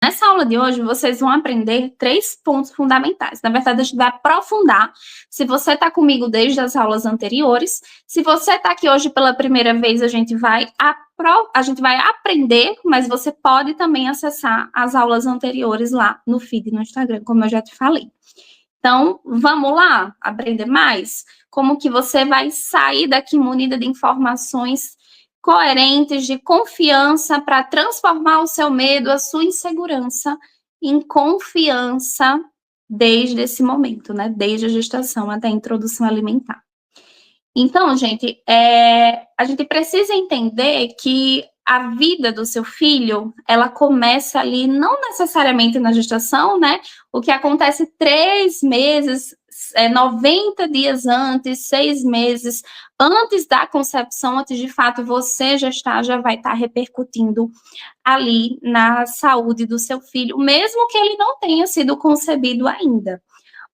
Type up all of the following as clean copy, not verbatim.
Nessa aula de hoje, vocês vão aprender 3 pontos fundamentais. Na verdade, a gente vai aprofundar. Se você está comigo desde as aulas anteriores, se você está aqui hoje pela primeira vez, a gente vai aprender, mas você pode também acessar as aulas anteriores lá no feed no Instagram, como eu já te falei. Então, vamos lá aprender mais? Como que você vai sair daqui munida de informações coerentes, de confiança, para transformar o seu medo, a sua insegurança, em confiança desde esse momento, né? Desde a gestação até a introdução alimentar. Então, gente, a gente precisa entender que a vida do seu filho, ela começa ali, não necessariamente na gestação, né? O que acontece 3 meses, 90 dias antes, 6 meses antes da concepção, antes de fato você gestar, já vai estar repercutindo ali na saúde do seu filho, mesmo que ele não tenha sido concebido ainda.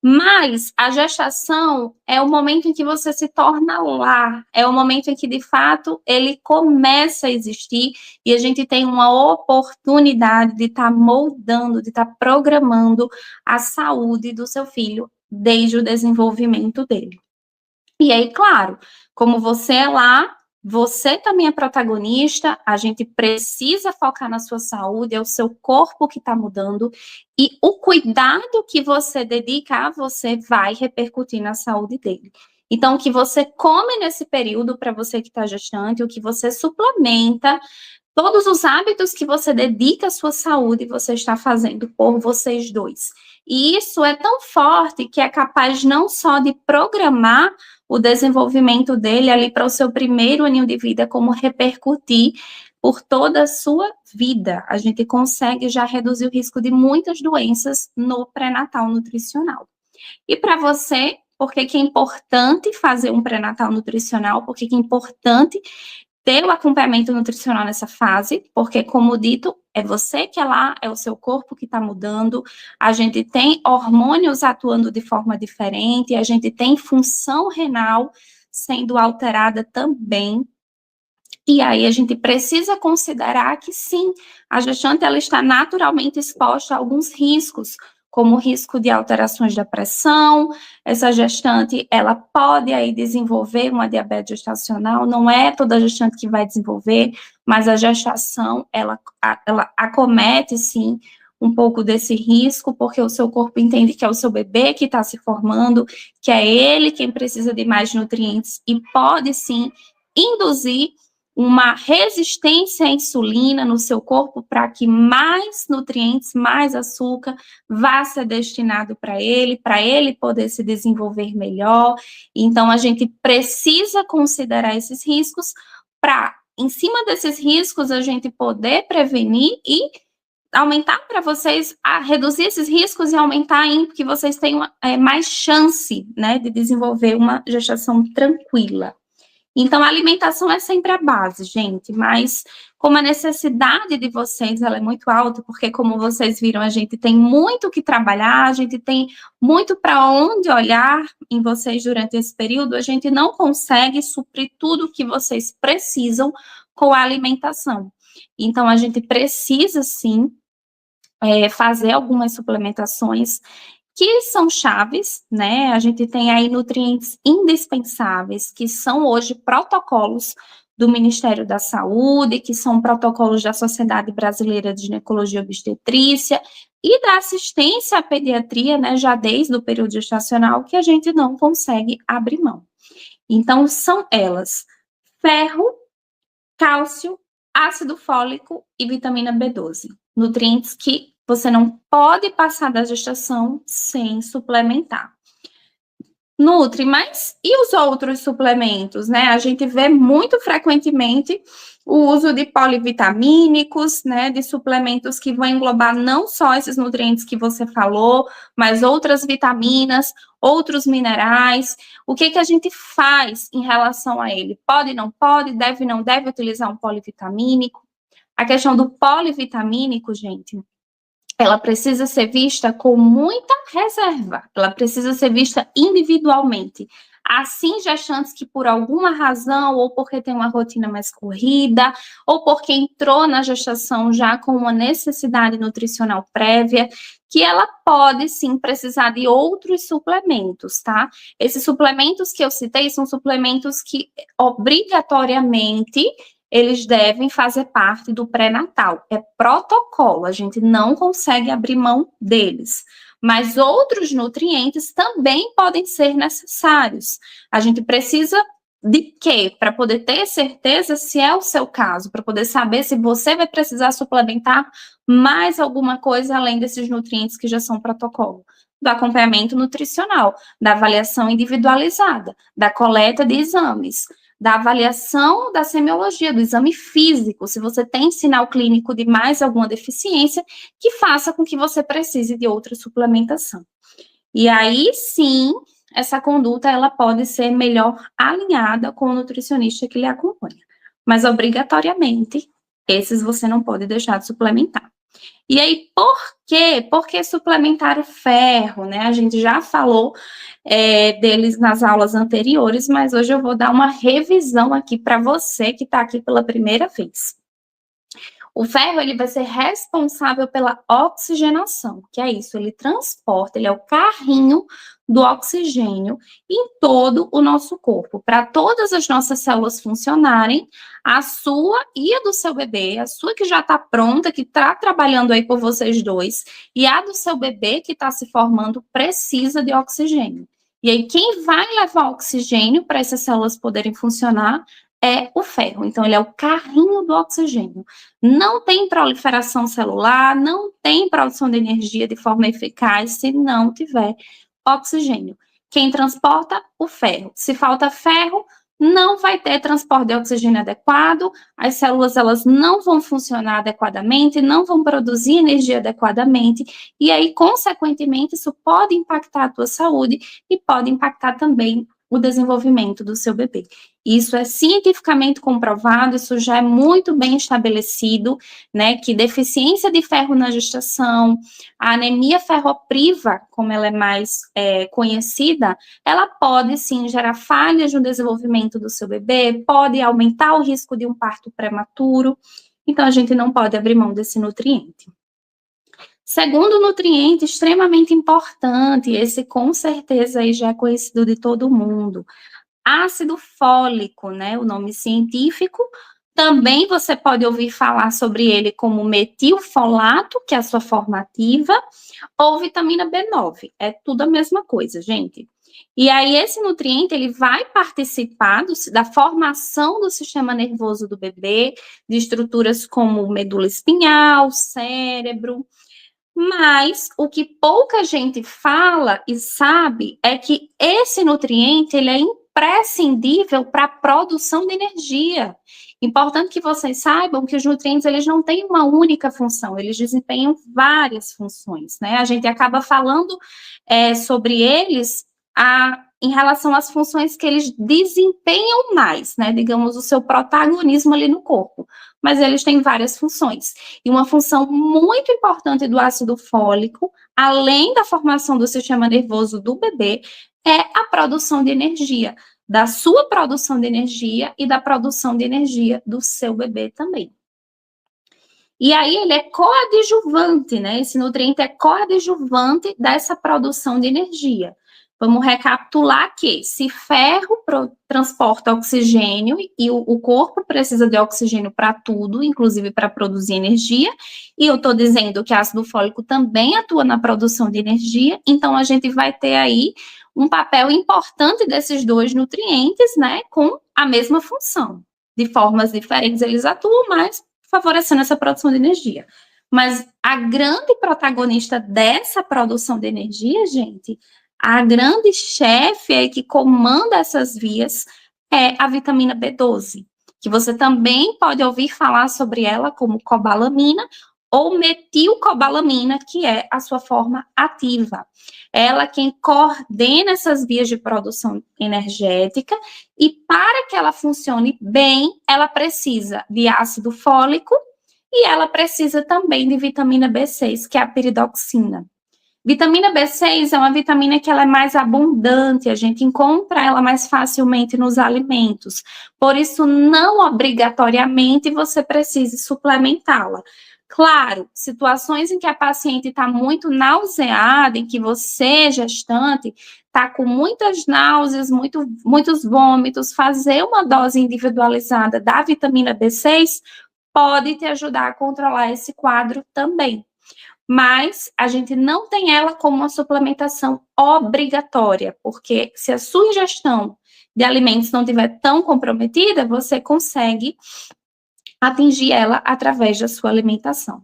Mas a gestação é o momento em que você se torna lar, é o momento em que, de fato, ele começa a existir e a gente tem uma oportunidade de estar moldando, de estar programando a saúde do seu filho desde o desenvolvimento dele. E aí, claro, como você é lá, você também é protagonista, a gente precisa focar na sua saúde, é o seu corpo que está mudando, e o cuidado que você dedica a você vai repercutir na saúde dele. Então, o que você come nesse período, para você que está gestante, o que você suplementa, todos os hábitos que você dedica à sua saúde, você está fazendo por vocês dois. E isso é tão forte que é capaz não só de programar o desenvolvimento dele ali para o seu primeiro aninho de vida, como repercutir por toda a sua vida. A gente consegue já reduzir o risco de muitas doenças no pré-natal nutricional. E para você, por que é importante fazer um pré-natal nutricional? Por que é importante ter o acompanhamento nutricional nessa fase, porque, como dito, é você que é lá, é o seu corpo que está mudando, a gente tem hormônios atuando de forma diferente, a gente tem função renal sendo alterada também, e aí a gente precisa considerar que, sim, a gestante ela está naturalmente exposta a alguns riscos, como o risco de alterações da pressão, essa gestante, ela pode aí desenvolver uma diabetes gestacional, não é toda gestante que vai desenvolver, mas a gestação, ela acomete, sim, um pouco desse risco, porque o seu corpo entende que é o seu bebê que está se formando, que é ele quem precisa de mais nutrientes, e pode, sim, induzir uma resistência à insulina no seu corpo para que mais nutrientes, mais açúcar vá ser destinado para ele poder se desenvolver melhor. Então, a gente precisa considerar esses riscos para, em cima desses riscos, a gente poder prevenir e aumentar para vocês, reduzir esses riscos e aumentar ainda, que vocês tenham mais chance, né, de desenvolver uma gestação tranquila. Então, a alimentação é sempre a base, gente, mas como a necessidade de vocês ela é muito alta, porque como vocês viram, a gente tem muito que trabalhar, a gente tem muito para onde olhar em vocês durante esse período, a gente não consegue suprir tudo o que vocês precisam com a alimentação. Então, a gente precisa, sim, fazer algumas suplementações que são chaves, né? A gente tem aí nutrientes indispensáveis, que são hoje protocolos do Ministério da Saúde, que são protocolos da Sociedade Brasileira de Ginecologia e Obstetrícia e da assistência à pediatria, né, já desde o período gestacional, que a gente não consegue abrir mão. Então, são elas: ferro, cálcio, ácido fólico e vitamina B12. Nutrientes que você não pode passar da gestação sem suplementar. Nutri, mas e os outros suplementos, né? A gente vê muito frequentemente o uso de polivitamínicos, né? De suplementos que vão englobar não só esses nutrientes que você falou, mas outras vitaminas, outros minerais. O que a gente faz em relação a ele? Pode, não pode, deve, não deve utilizar um polivitamínico? A questão do polivitamínico, gente, ela precisa ser vista com muita reserva, ela precisa ser vista individualmente. Assim, gestantes que por alguma razão, ou porque tem uma rotina mais corrida, ou porque entrou na gestação já com uma necessidade nutricional prévia, que ela pode sim precisar de outros suplementos, tá? Esses suplementos que eu citei são suplementos que obrigatoriamente eles devem fazer parte do pré-natal. É protocolo, a gente não consegue abrir mão deles. Mas outros nutrientes também podem ser necessários. A gente precisa de quê? Para poder ter certeza se é o seu caso, para poder saber se você vai precisar suplementar mais alguma coisa além desses nutrientes que já são protocolo. Do acompanhamento nutricional, da avaliação individualizada, da coleta de exames, da avaliação da semiologia, do exame físico, se você tem sinal clínico de mais alguma deficiência, que faça com que você precise de outra suplementação. E aí, sim, essa conduta, ela pode ser melhor alinhada com o nutricionista que lhe acompanha. Mas, obrigatoriamente, esses você não pode deixar de suplementar. E aí, por quê? Por que suplementar o ferro, né? A gente já falou deles nas aulas anteriores, mas hoje eu vou dar uma revisão aqui para você que está aqui pela primeira vez. O ferro, ele vai ser responsável pela oxigenação, que é isso, ele transporta, ele é o carrinho do oxigênio em todo o nosso corpo. Para todas as nossas células funcionarem, a sua e a do seu bebê, a sua que já está pronta, que está trabalhando aí por vocês dois, e a do seu bebê que está se formando, precisa de oxigênio. E aí, quem vai levar oxigênio para essas células poderem funcionar é o ferro. Então, ele é o carrinho do oxigênio. Não tem proliferação celular, não tem produção de energia de forma eficaz se não tiver oxigênio. Quem transporta? O ferro. Se falta ferro, não vai ter transporte de oxigênio adequado, as células elas não vão funcionar adequadamente, não vão produzir energia adequadamente, e aí, consequentemente, isso pode impactar a tua saúde e pode impactar também o desenvolvimento do seu bebê. Isso é cientificamente comprovado, isso já é muito bem estabelecido, né, que deficiência de ferro na gestação, a anemia ferropriva, como ela é mais conhecida, ela pode sim gerar falhas no desenvolvimento do seu bebê, pode aumentar o risco de um parto prematuro, então a gente não pode abrir mão desse nutriente. Segundo nutriente extremamente importante, esse com certeza aí já é conhecido de todo mundo, ácido fólico, né, o nome científico. Também você pode ouvir falar sobre ele como metilfolato, que é a sua forma ativa, ou vitamina B9, é tudo a mesma coisa, gente. E aí esse nutriente, ele vai participar da formação do sistema nervoso do bebê, de estruturas como medula espinhal, cérebro, mas o que pouca gente fala e sabe é que esse nutriente ele é imprescindível para a produção de energia. Importante que vocês saibam que os nutrientes eles não têm uma única função, eles desempenham várias funções, né? A gente acaba falando sobre eles em relação às funções que eles desempenham mais, né? Digamos, o seu protagonismo ali no corpo. Mas eles têm várias funções. E uma função muito importante do ácido fólico, além da formação do sistema nervoso do bebê, é a produção de energia, da sua produção de energia e da produção de energia do seu bebê também. E aí ele é coadjuvante, né? Esse nutriente é coadjuvante dessa produção de energia. Vamos recapitular que se ferro transporta oxigênio e o corpo precisa de oxigênio para tudo, inclusive para produzir energia, e eu estou dizendo que ácido fólico também atua na produção de energia, então a gente vai ter aí um papel importante desses dois nutrientes, né, com a mesma função. De formas diferentes eles atuam, mas favorecendo essa produção de energia. Mas a grande protagonista dessa produção de energia, gente, a grande chefe aí que comanda essas vias é a vitamina B12, que você também pode ouvir falar sobre ela como cobalamina ou metilcobalamina, que é a sua forma ativa. Ela quem coordena essas vias de produção energética e para que ela funcione bem, ela precisa de ácido fólico e ela precisa também de vitamina B6, que é a piridoxina. Vitamina B6 é uma vitamina que ela é mais abundante, a gente encontra ela mais facilmente nos alimentos. Por isso, não obrigatoriamente você precisa suplementá-la. Claro, situações em que a paciente está muito nauseada, em que você, gestante, está com muitas náuseas, muitos vômitos, fazer uma dose individualizada da vitamina B6 pode te ajudar a controlar esse quadro também. Mas a gente não tem ela como uma suplementação obrigatória, porque se a sua ingestão de alimentos não estiver tão comprometida, você consegue atingir ela através da sua alimentação.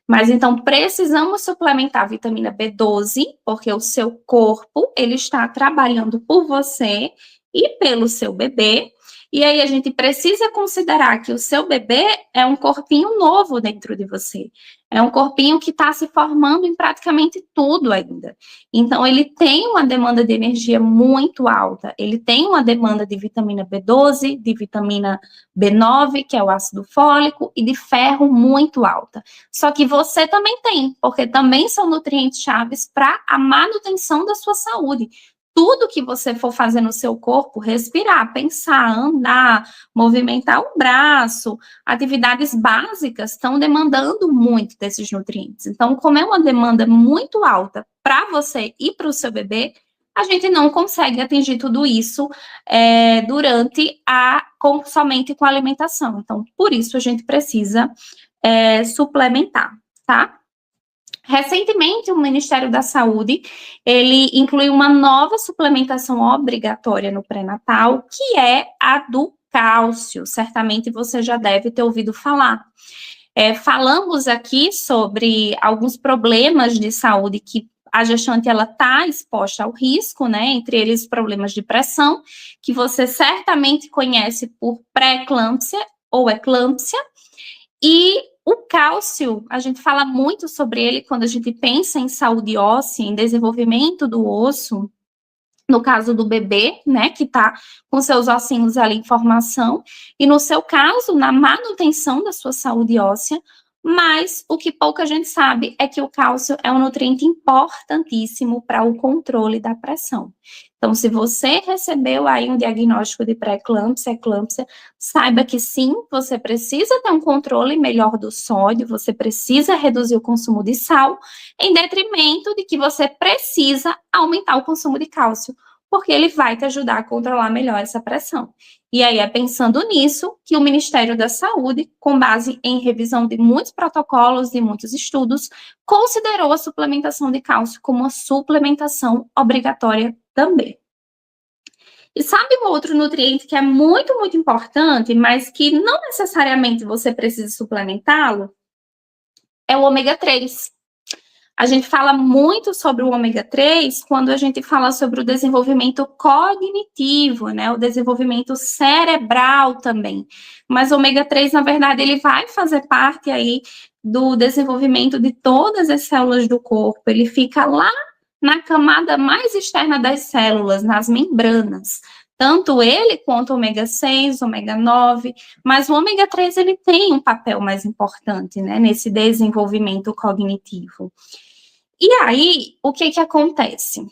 Mas então precisamos suplementar a vitamina B12, porque o seu corpo ele está trabalhando por você e pelo seu bebê. E aí a gente precisa considerar que o seu bebê é um corpinho novo dentro de você. É um corpinho que está se formando em praticamente tudo ainda. Então, ele tem uma demanda de energia muito alta. Ele tem uma demanda de vitamina B12, de vitamina B9, que é o ácido fólico, e de ferro muito alta. Só que você também tem, porque também são nutrientes chaves para a manutenção da sua saúde. Tudo que você for fazer no seu corpo, respirar, pensar, andar, movimentar o braço, atividades básicas estão demandando muito desses nutrientes. Então, como é uma demanda muito alta para você e para o seu bebê, a gente não consegue atingir tudo isso somente com a alimentação. Então, por isso a gente precisa suplementar, tá? Recentemente, o Ministério da Saúde, ele incluiu uma nova suplementação obrigatória no pré-natal, que é a do cálcio. Certamente você já deve ter ouvido falar. Falamos aqui sobre alguns problemas de saúde que a gestante ela está exposta ao risco, né? Entre eles problemas de pressão, que você certamente conhece por pré-eclâmpsia ou eclâmpsia, e o cálcio, a gente fala muito sobre ele quando a gente pensa em saúde óssea, em desenvolvimento do osso, no caso do bebê, né, que está com seus ossinhos ali em formação, e no seu caso, na manutenção da sua saúde óssea, mas o que pouca gente sabe é que o cálcio é um nutriente importantíssimo para o controle da pressão. Então, se você recebeu aí um diagnóstico de pré-eclâmpsia, eclâmpsia, saiba que sim, você precisa ter um controle melhor do sódio, você precisa reduzir o consumo de sal, em detrimento de que você precisa aumentar o consumo de cálcio, porque ele vai te ajudar a controlar melhor essa pressão. E aí é pensando nisso que o Ministério da Saúde, com base em revisão de muitos protocolos e muitos estudos, considerou a suplementação de cálcio como uma suplementação obrigatória também. E sabe um outro nutriente que é muito, muito importante, mas que não necessariamente você precisa suplementá-lo? É o ômega 3. A gente fala muito sobre o ômega 3 quando a gente fala sobre o desenvolvimento cognitivo, né? O desenvolvimento cerebral também. Mas o ômega 3, na verdade, ele vai fazer parte aí do desenvolvimento de todas as células do corpo. Ele fica lá na camada mais externa das células, nas membranas. Tanto ele quanto o ômega 6, ômega 9, mas o ômega 3 ele tem um papel mais importante, né, nesse desenvolvimento cognitivo. E aí, o que acontece?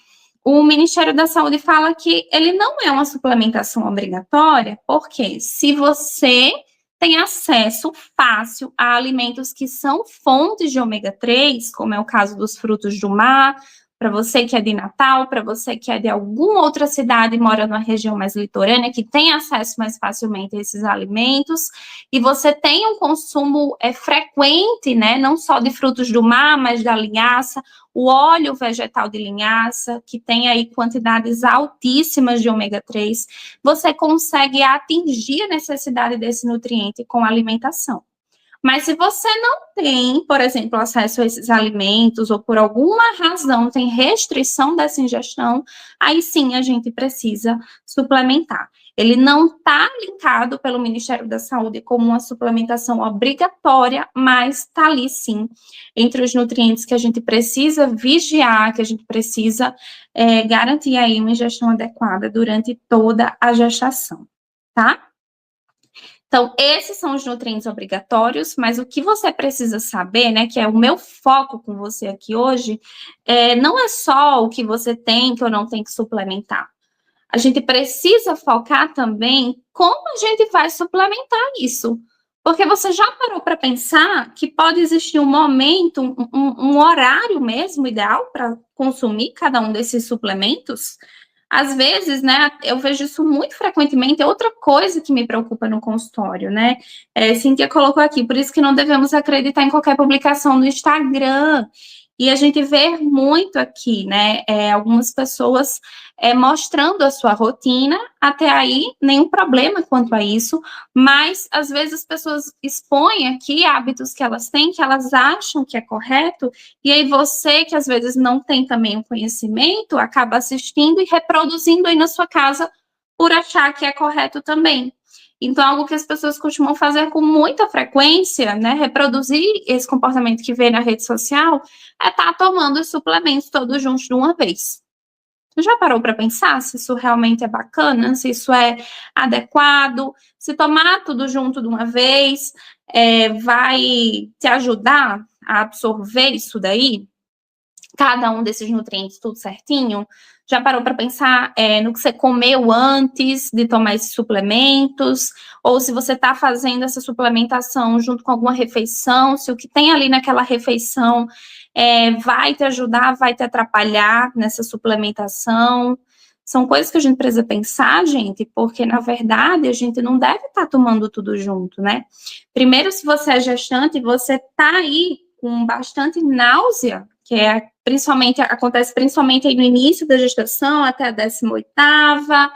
O Ministério da Saúde fala que ele não é uma suplementação obrigatória, porque se você tem acesso fácil a alimentos que são fontes de ômega 3, como é o caso dos frutos do mar, para você que é de Natal, para você que é de alguma outra cidade e mora numa região mais litorânea, que tem acesso mais facilmente a esses alimentos, e você tem um consumo frequente, né, não só de frutos do mar, mas da linhaça, o óleo vegetal de linhaça, que tem aí quantidades altíssimas de ômega 3, você consegue atingir a necessidade desse nutriente com a alimentação. Mas se você não tem, por exemplo, acesso a esses alimentos ou por alguma razão tem restrição dessa ingestão, aí sim a gente precisa suplementar. Ele não está linkado pelo Ministério da Saúde como uma suplementação obrigatória, mas está ali sim, entre os nutrientes que a gente precisa vigiar, que a gente precisa garantir aí uma ingestão adequada durante toda a gestação, tá? Então, esses são os nutrientes obrigatórios, mas o que você precisa saber, né, que é o meu foco com você aqui hoje, não é só o que você tem que ou não tem que suplementar. A gente precisa focar também como a gente vai suplementar isso. Porque você já parou para pensar que pode existir um momento, um horário mesmo ideal para consumir cada um desses suplementos? Às vezes, né, eu vejo isso muito frequentemente, é outra coisa que me preocupa no consultório, né? Cíntia colocou aqui, por isso que não devemos acreditar em qualquer publicação no Instagram. E a gente vê muito aqui, né, algumas pessoas mostrando a sua rotina, até aí nenhum problema quanto a isso, mas às vezes as pessoas expõem aqui hábitos que elas têm, que elas acham que é correto, e aí você, que às vezes não tem também o conhecimento, acaba assistindo e reproduzindo aí na sua casa por achar que é correto também. Então, algo que as pessoas costumam fazer com muita frequência, né, reproduzir esse comportamento que vê na rede social, é estar tomando os suplementos todos juntos de uma vez. Você já parou para pensar se isso realmente é bacana, se isso é adequado, se tomar tudo junto de uma vez vai te ajudar a absorver isso daí? Cada um desses nutrientes, tudo certinho? Já parou para pensar no que você comeu antes de tomar esses suplementos? Ou se você está fazendo essa suplementação junto com alguma refeição, se o que tem ali naquela refeição vai te ajudar, vai te atrapalhar nessa suplementação? São coisas que a gente precisa pensar, gente, porque, na verdade, a gente não deve estar tomando tudo junto, né? Primeiro, se você é gestante, você está aí com bastante náusea, que acontece principalmente aí no início da gestação, até a 18ª,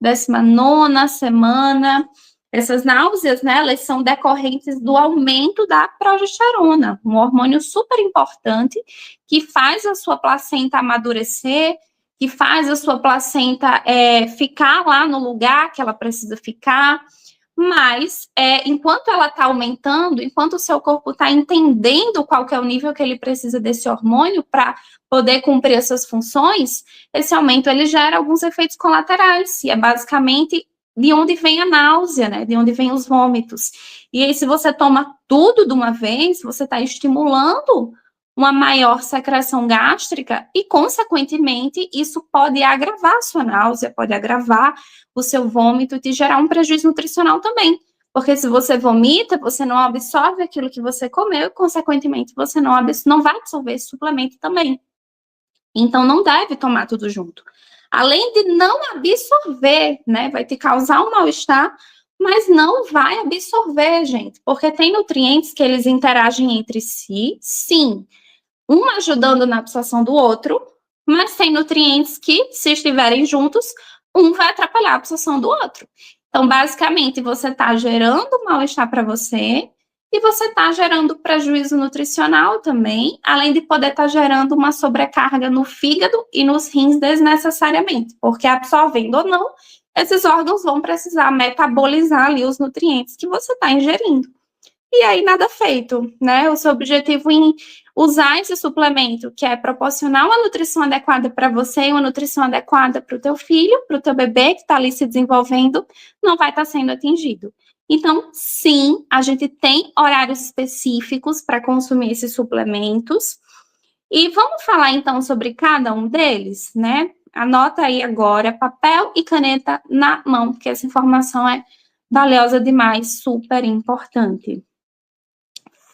19ª semana. Essas náuseas, né, elas são decorrentes do aumento da progesterona, um hormônio super importante que faz a sua placenta amadurecer, que faz a sua placenta ficar lá no lugar que ela precisa ficar. Mas, enquanto ela está aumentando, enquanto o seu corpo está entendendo qual que é o nível que ele precisa desse hormônio para poder cumprir essas funções, esse aumento ele gera alguns efeitos colaterais, e é basicamente de onde vem a náusea, né? De onde vem os vômitos. E aí, se você toma tudo de uma vez, você está estimulando uma maior secreção gástrica e, consequentemente, isso pode agravar a sua náusea, pode agravar o seu vômito e te gerar um prejuízo nutricional também. Porque se você vomita, você não absorve aquilo que você comeu e, consequentemente, você não vai absorver esse suplemento também. Então, não deve tomar tudo junto. Além de não absorver, né, vai te causar um mal-estar, mas não vai absorver, gente, porque tem nutrientes que eles interagem entre si, sim, um ajudando na absorção do outro, mas tem nutrientes que, se estiverem juntos, um vai atrapalhar a absorção do outro. Então, basicamente, você está gerando mal-estar para você e você está gerando prejuízo nutricional também, além de poder estar gerando uma sobrecarga no fígado e nos rins desnecessariamente, porque absorvendo ou não, esses órgãos vão precisar metabolizar ali os nutrientes que você está ingerindo. E aí, nada feito, né? O seu objetivo em usar esse suplemento, que é proporcionar uma nutrição adequada para você e uma nutrição adequada para o teu filho, para o teu bebê que está ali se desenvolvendo, não vai estar sendo atingido. Então, sim, a gente tem horários específicos para consumir esses suplementos. E vamos falar, então, sobre cada um deles, né? Anota aí agora, papel e caneta na mão, porque essa informação é valiosa demais, super importante.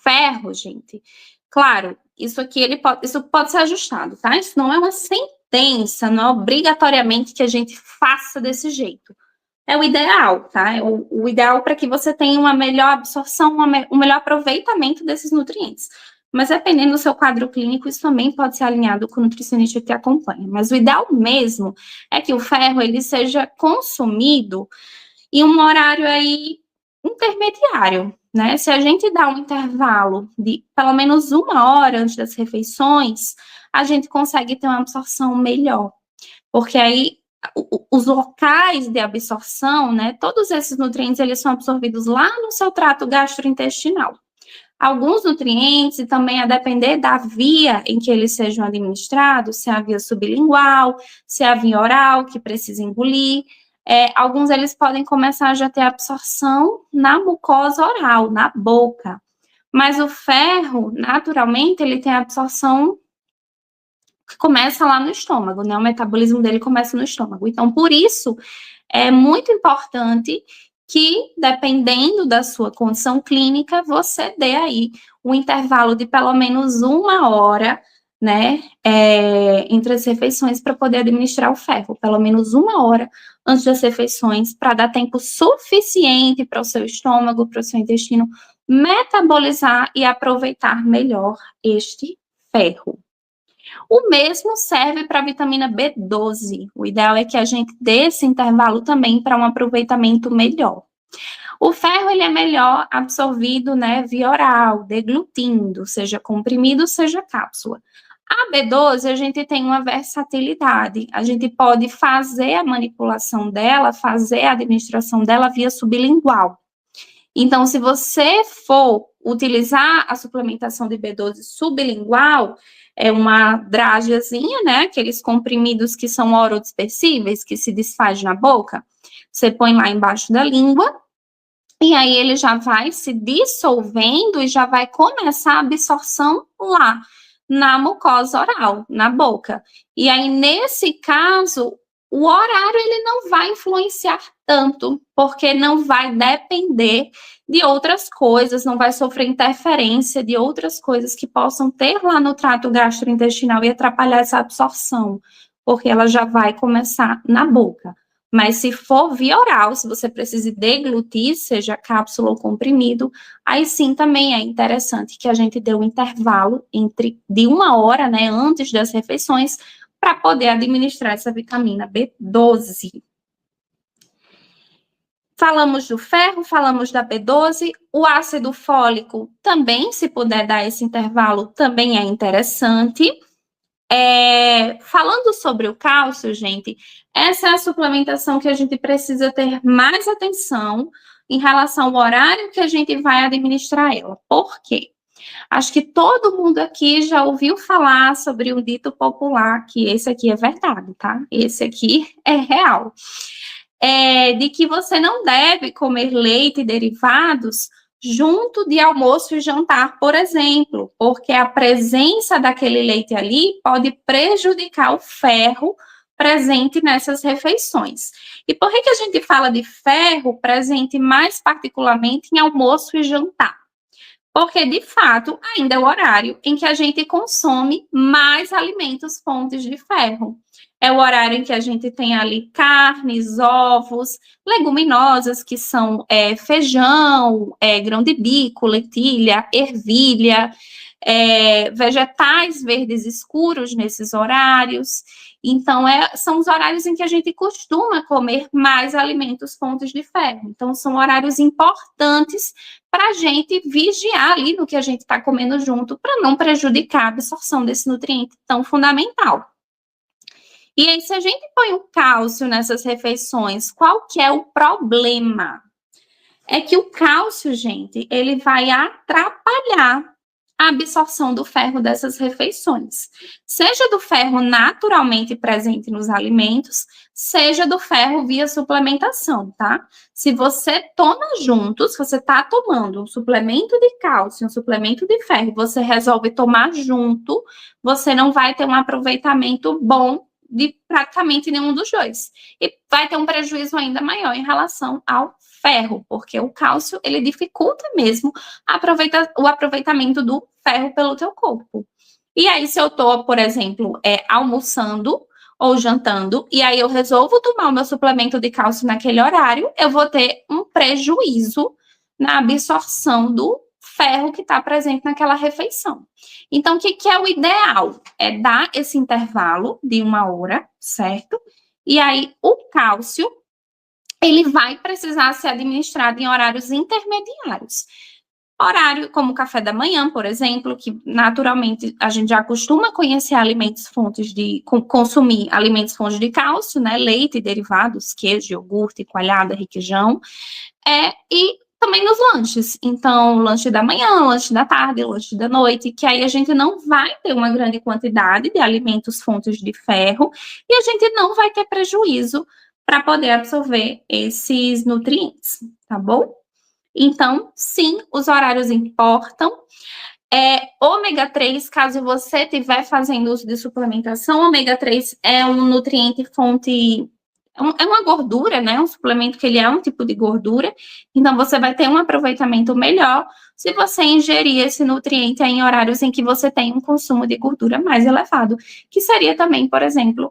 Ferro, gente. Claro, isso pode ser ajustado, tá? Isso não é uma sentença, não é obrigatoriamente que a gente faça desse jeito. É o ideal, tá? É o ideal para que você tenha uma melhor absorção, um melhor aproveitamento desses nutrientes. Mas dependendo do seu quadro clínico, isso também pode ser alinhado com o nutricionista que te acompanha. Mas o ideal mesmo é que o ferro ele seja consumido em um horário aí intermediário, né? Se a gente dá um intervalo de pelo menos 1 hora antes das refeições, a gente consegue ter uma absorção melhor. Porque aí os locais de absorção, né? Todos esses nutrientes, eles são absorvidos lá no seu trato gastrointestinal. Alguns nutrientes, e também a depender da via em que eles sejam administrados, se é a via sublingual, se é a via oral, que precisa engolir, alguns eles podem começar a já ter absorção na mucosa oral, na boca. Mas o ferro, naturalmente, ele tem a absorção que começa lá no estômago, né? O metabolismo dele começa no estômago. Então, por isso, é muito importante que, dependendo da sua condição clínica, você dê aí um intervalo de pelo menos 1 hora, né, entre as refeições para poder administrar o ferro, pelo menos 1 hora antes das refeições, para dar tempo suficiente para o seu estômago, para o seu intestino metabolizar e aproveitar melhor este ferro. O mesmo serve para a vitamina B12. O ideal é que a gente dê esse intervalo também para um aproveitamento melhor. O ferro, ele é melhor absorvido, né, via oral, deglutindo, seja comprimido, seja cápsula. A B12, a gente tem uma versatilidade. A gente pode fazer a manipulação dela, fazer a administração dela via sublingual. Então, se você for utilizar a suplementação de B12 sublingual, é uma drágeazinha, né? Aqueles comprimidos que são orodispersíveis, que se desfaz na boca. Você põe lá embaixo da língua, e aí ele já vai se dissolvendo e já vai começar a absorção lá, na mucosa oral, na boca. E aí, nesse caso, o horário ele não vai influenciar tanto, porque não vai depender de outras coisas, não vai sofrer interferência de outras coisas que possam ter lá no trato gastrointestinal e atrapalhar essa absorção, porque ela já vai começar na boca. Mas se for via oral, se você precisa deglutir, seja cápsula ou comprimido, aí sim também é interessante que a gente dê um intervalo de 1 hora, né, antes das refeições, para poder administrar essa vitamina B12. Falamos do ferro, falamos da B12, o ácido fólico também, se puder dar esse intervalo, também é interessante. Falando sobre o cálcio, gente, essa é a suplementação que a gente precisa ter mais atenção em relação ao horário que a gente vai administrar ela. Por quê? Acho que todo mundo aqui já ouviu falar sobre um dito popular, que esse aqui é verdade, tá? Esse aqui é real. De que você não deve comer leite e derivados junto de almoço e jantar, por exemplo, porque a presença daquele leite ali pode prejudicar o ferro presente nessas refeições. E por que a gente fala de ferro presente mais particularmente em almoço e jantar? Porque, de fato, ainda é o horário em que a gente consome mais alimentos fontes de ferro. É o horário em que a gente tem ali carnes, ovos, leguminosas, que são feijão, grão de bico, lentilha, ervilha, vegetais verdes escuros nesses horários. Então, são os horários em que a gente costuma comer mais alimentos fontes de ferro. Então, são horários importantes para a gente vigiar ali no que a gente está comendo junto, para não prejudicar a absorção desse nutriente tão fundamental. E aí, se a gente põe o cálcio nessas refeições, qual que é o problema? É que o cálcio, gente, ele vai atrapalhar a absorção do ferro dessas refeições. Seja do ferro naturalmente presente nos alimentos, seja do ferro via suplementação, tá? Se você toma juntos, você tá tomando um suplemento de cálcio, um suplemento de ferro, e você resolve tomar junto, você não vai ter um aproveitamento bom de praticamente nenhum dos dois. E vai ter um prejuízo ainda maior em relação ao ferro, porque o cálcio, ele dificulta mesmo o aproveitamento do ferro pelo teu corpo. E aí, se eu tô, por exemplo, almoçando ou jantando, e aí eu resolvo tomar o meu suplemento de cálcio naquele horário, eu vou ter um prejuízo na absorção do ferro que está presente naquela refeição. Então, o que é o ideal? É dar esse intervalo de 1 hora, certo? E aí, o cálcio, ele vai precisar ser administrado em horários intermediários. Horário como café da manhã, por exemplo, que naturalmente a gente já costuma conhecer alimentos fontes de, consumir alimentos fontes de cálcio, né? Leite, derivados, queijo, iogurte, coalhada, requeijão, e também nos lanches. Então, lanche da manhã, lanche da tarde, lanche da noite, que aí a gente não vai ter uma grande quantidade de alimentos fontes de ferro e a gente não vai ter prejuízo para poder absorver esses nutrientes, tá bom? Então, sim, os horários importam. Ômega 3, caso você estiver fazendo uso de suplementação, ômega 3 é um nutriente fonte, é uma gordura, né? Um suplemento que ele é um tipo de gordura, então você vai ter um aproveitamento melhor se você ingerir esse nutriente em horários em que você tem um consumo de gordura mais elevado, que seria também, por exemplo,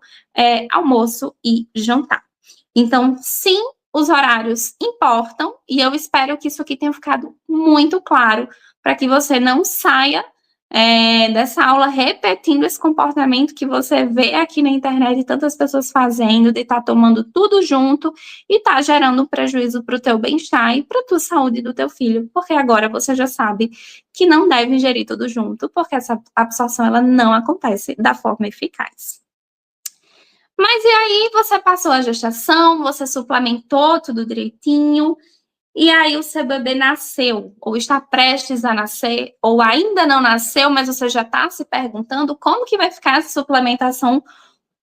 almoço e jantar. Então, sim, os horários importam, e eu espero que isso aqui tenha ficado muito claro, para que você não saia dessa aula repetindo esse comportamento que você vê aqui na internet tantas pessoas fazendo, de estar tomando tudo junto e estar gerando um prejuízo para o teu bem-estar e para a tua saúde do teu filho, porque agora você já sabe que não deve ingerir tudo junto, porque essa absorção ela não acontece da forma eficaz. Mas e aí, você passou a gestação, você suplementou tudo direitinho, e aí o seu bebê nasceu, ou está prestes a nascer, ou ainda não nasceu, mas você já está se perguntando como que vai ficar essa suplementação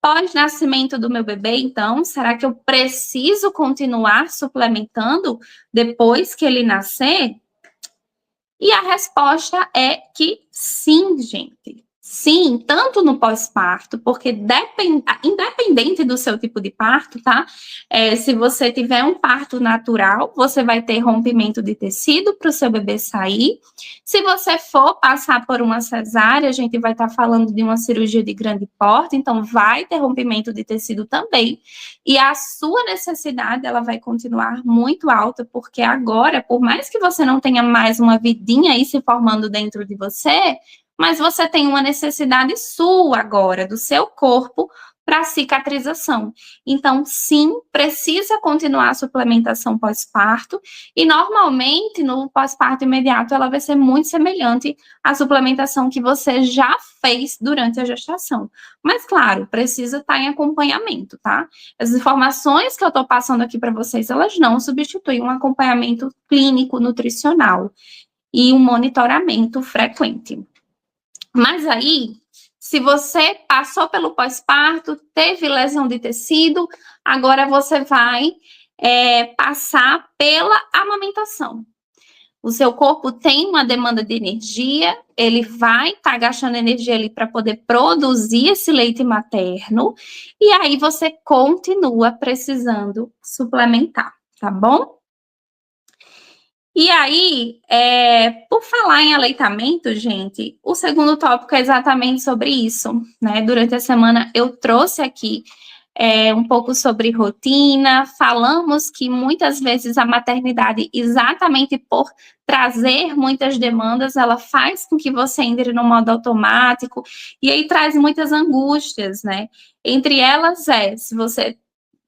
pós-nascimento do meu bebê, então? Será que eu preciso continuar suplementando depois que ele nascer? E a resposta é que sim, gente. Sim, tanto no pós-parto, porque independente do seu tipo de parto, tá? Se você tiver um parto natural, você vai ter rompimento de tecido para o seu bebê sair. Se você for passar por uma cesárea, a gente vai estar falando de uma cirurgia de grande porte, então vai ter rompimento de tecido também. E a sua necessidade, ela vai continuar muito alta, porque agora, por mais que você não tenha mais uma vidinha aí se formando dentro de você, mas você tem uma necessidade sua agora, do seu corpo, para cicatrização. Então, sim, precisa continuar a suplementação pós-parto, e normalmente, no pós-parto imediato, ela vai ser muito semelhante à suplementação que você já fez durante a gestação. Mas, claro, precisa estar em acompanhamento, tá? As informações que eu estou passando aqui para vocês, elas não substituem um acompanhamento clínico, nutricional e um monitoramento frequente. Mas aí, se você passou pelo pós-parto, teve lesão de tecido, agora você vai passar pela amamentação. O seu corpo tem uma demanda de energia, ele vai estar gastando energia ali para poder produzir esse leite materno, e aí você continua precisando suplementar, tá bom? E aí, por falar em aleitamento, gente, o segundo tópico é exatamente sobre isso, né? Durante a semana eu trouxe aqui um pouco sobre rotina, falamos que muitas vezes a maternidade, exatamente por trazer muitas demandas, ela faz com que você entre no modo automático, e aí traz muitas angústias, né? Entre elas se você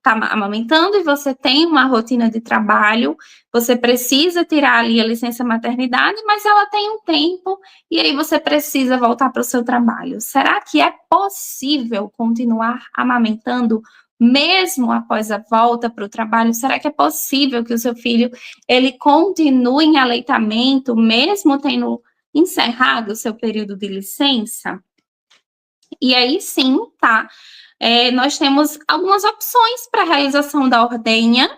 está amamentando e você tem uma rotina de trabalho, você precisa tirar ali a licença maternidade, mas ela tem um tempo e aí você precisa voltar para o seu trabalho. Será que é possível continuar amamentando mesmo após a volta para o trabalho? Será que é possível que o seu filho ele continue em aleitamento mesmo tendo encerrado o seu período de licença? E aí sim, tá? Nós temos algumas opções para a realização da ordenha,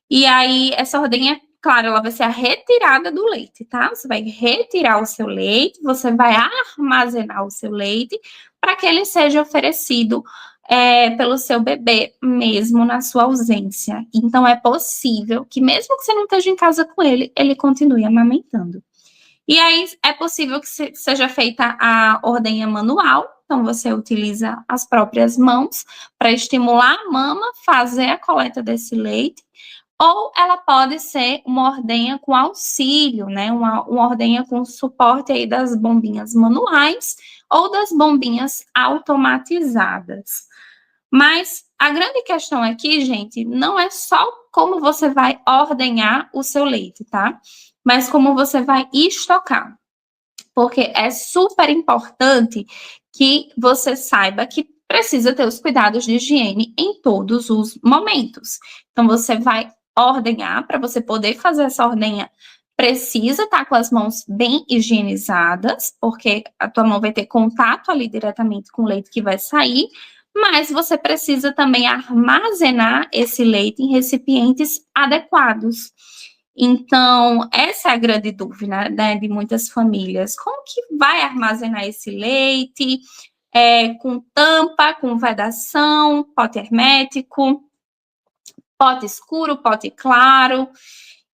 e aí essa ordenha, claro, ela vai ser a retirada do leite, tá? Você vai retirar o seu leite, você vai armazenar o seu leite para que ele seja oferecido pelo seu bebê, mesmo na sua ausência. Então, é possível que, mesmo que você não esteja em casa com ele, ele continue amamentando. E aí, é possível que seja feita a ordenha manual, então você utiliza as próprias mãos para estimular a mama, fazer a coleta desse leite, ou ela pode ser uma ordenha com auxílio, né? Uma ordenha com suporte aí das bombinhas manuais ou das bombinhas automatizadas. Mas a grande questão aqui, gente, não é só como você vai ordenhar o seu leite, tá? Mas como você vai estocar. Porque é super importante que você saiba que precisa ter os cuidados de higiene em todos os momentos. Então, você vai ordenhar, para você poder fazer essa ordenha, precisa estar com as mãos bem higienizadas, porque a tua mão vai ter contato ali diretamente com o leite que vai sair, mas você precisa também armazenar esse leite em recipientes adequados. Então, essa é a grande dúvida, né, de muitas famílias. Como que vai armazenar esse leite? Com tampa, com vedação, pote hermético, pote escuro, pote claro.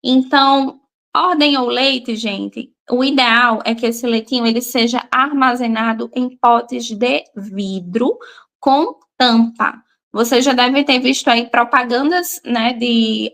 Então, ordem o leite, gente. O ideal é que esse leitinho ele seja armazenado em potes de vidro com tampa. Você já deve ter visto aí propagandas, né, de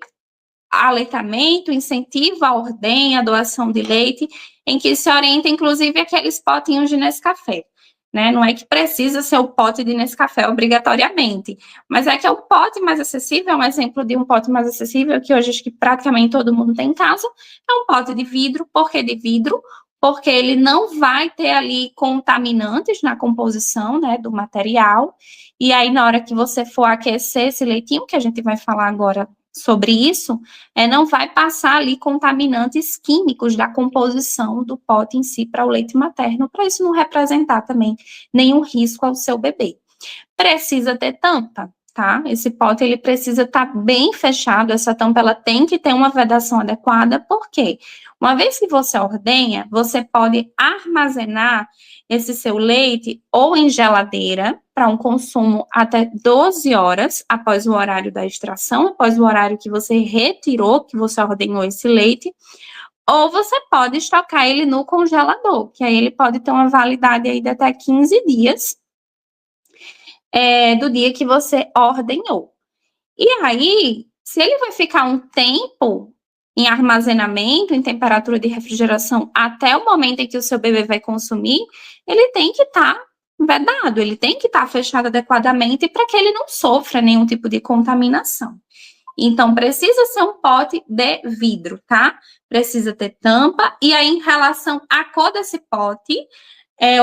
aleitamento, incentivo à ordenha, doação de leite, em que se orienta, inclusive, aqueles potinhos de Nescafé. Né? Não é que precisa ser o pote de Nescafé obrigatoriamente, mas é que é o pote mais acessível, é um exemplo de um pote mais acessível que hoje acho que praticamente todo mundo tem em casa, é um pote de vidro. Por que de vidro? Porque ele não vai ter ali contaminantes na composição, né, do material, e aí na hora que você for aquecer esse leitinho, que a gente vai falar agora sobre isso, não vai passar ali contaminantes químicos da composição do pote em si para o leite materno, para isso não representar também nenhum risco ao seu bebê. Precisa ter tampa, tá? Esse pote ele precisa estar bem fechado, essa tampa ela tem que ter uma vedação adequada, por quê? Uma vez que você ordenha, você pode armazenar esse seu leite ou em geladeira para um consumo até 12 horas após o horário da extração, após o horário que você retirou, que você ordenhou esse leite, ou você pode estocar ele no congelador, que aí ele pode ter uma validade aí de até 15 dias do dia que você ordenhou. E aí, se ele vai ficar um tempo em armazenamento, em temperatura de refrigeração, até o momento em que o seu bebê vai consumir, ele tem que estar vedado, ele tem que estar fechado adequadamente para que ele não sofra nenhum tipo de contaminação. Então, precisa ser um pote de vidro, tá? Precisa ter tampa. E aí, em relação à cor desse pote,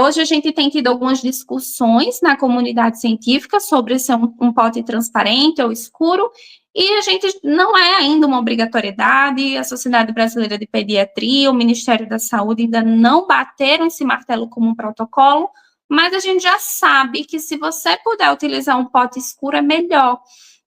hoje a gente tem tido algumas discussões na comunidade científica sobre se é um pote transparente ou escuro, e a gente não é ainda uma obrigatoriedade, a Sociedade Brasileira de Pediatria, o Ministério da Saúde ainda não bateram esse martelo como um protocolo, mas a gente já sabe que se você puder utilizar um pote escuro é melhor.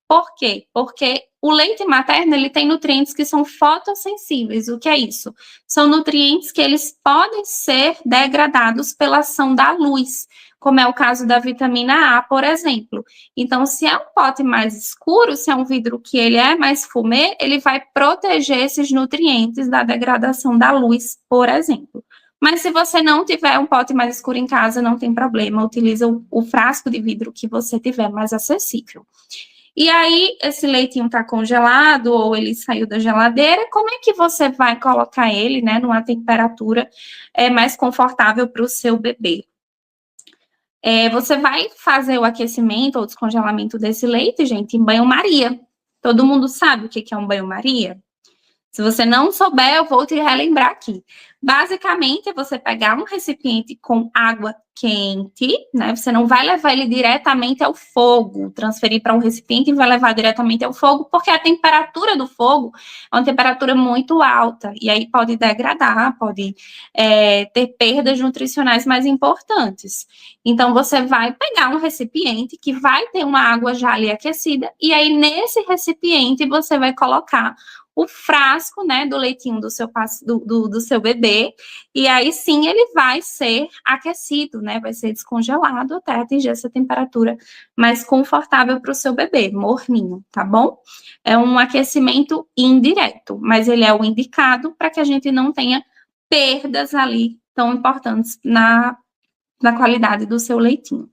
Por quê? Porque o leite materno, ele tem nutrientes que são fotossensíveis. O que é isso? São nutrientes que eles podem ser degradados pela ação da luz, como é o caso da vitamina A, por exemplo. Então, se é um pote mais escuro, se é um vidro que ele é mais fumê, ele vai proteger esses nutrientes da degradação da luz, por exemplo. Mas se você não tiver um pote mais escuro em casa, não tem problema, utiliza o frasco de vidro que você tiver mais acessível. E aí, esse leitinho está congelado ou ele saiu da geladeira, como é que você vai colocar ele, né, numa temperatura mais confortável para o seu bebê? Você vai fazer o aquecimento ou descongelamento desse leite, gente, em banho-maria. Todo mundo sabe o que é um banho-maria? Se você não souber, eu vou te relembrar aqui. Basicamente, é você pegar um recipiente com água quente, né? Você não vai levar ele diretamente ao fogo, transferir para um recipiente e vai levar diretamente ao fogo, porque a temperatura do fogo é uma temperatura muito alta, e aí pode degradar, pode ter perdas nutricionais mais importantes. Então, você vai pegar um recipiente que vai ter uma água já ali aquecida, e aí nesse recipiente você vai colocar o frasco, né, do leitinho do seu bebê, e aí sim ele vai ser aquecido, né, vai ser descongelado até atingir essa temperatura mais confortável para o seu bebê, morninho, tá bom? É um aquecimento indireto, mas ele é o indicado para que a gente não tenha perdas ali tão importantes na qualidade do seu leitinho.